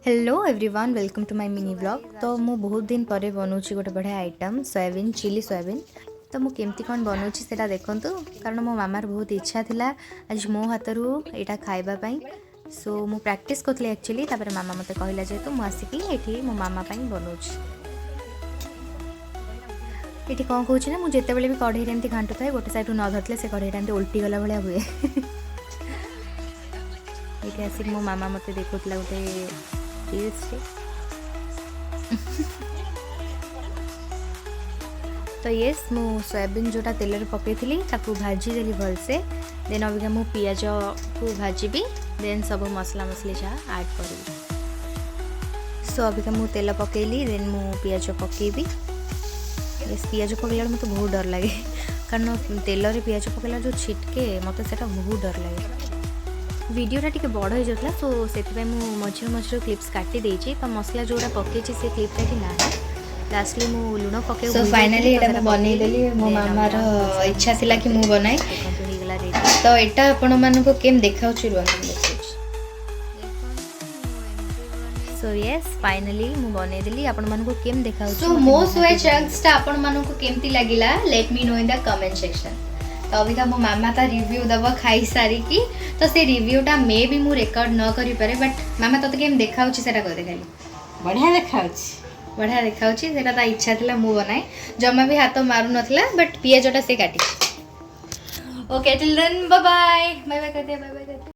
Hello everyone welcome to my mini vlog. तो मु बहुत दिन पर बनाऊँगी गोटे बढ़िया आइटम सोयाबीन चिली सोयाबीन। तो मु केमती कौन बनाऊँगी सेटा देखंतु कारण मो मामार बहुत इच्छा थिला आज मो हाथरू एटा खाइबा पई। सो मु प्रैक्टिस करथली एक्चुअली तापर मामा मते कहला जे तो मु आसिकी एठी मो मामा पई बनाऊँगी। एठी कौन कहूँ ना मुझे भी कढ़ई एमती घाटू थाए गोटे साइड न धरले से कढ़ईटा एमती उल्टी गला भाया हुए। ये आसिक मो मामा मते देखुतला गोटे तो येस मु सोयाबीन जोटा तेल पकई थी भाजी देली भलसे। देन अबिका मु पियाज को भाजीबी देन सब मसला मसली जहाँ ऐड करी। सो अबिका मु तेल पकईली देन मु पियाज पकईबी। येस पियाज पकईला मत बहुत डर लगे कारण तेल रे पियाज पकईला जो छिटके मत से बहुत डर लगे। वीडियोटा टिके बड़ हो जाता सो से मझे मझे क्लिप्स काटी देछि। तो मसला जोड़ा पकई से क्लिपटा कि ना लास्टली मु लुण पके सो फाइनली एटा बनै देली। मो मामार इच्छा थिला कि मु बनाई तो एटा आपण मानको केम देखाउछि रुवन। सो यस फाइनली मु बनै देली आपण मानको केम देखाउछि। सो मो सोया चंक्स ता आपण मानको केमती लागिला let me know in the comment section. तो अबिका मो मामा ता रिव्यू दबा खाई सारी की तो से रिव्यूटा मे भी मु रिकॉर्ड न करि पारे बट मामा तते केम देखाउछि सेटा कर देखाली बढ़िया देखाउछि सेटा ता इच्छा थिला मु बनाए जमा भी हाथ मारु नथला बट पियाजटा से काटी। Okay till then bye bye bye bye कर दे बाय बाय।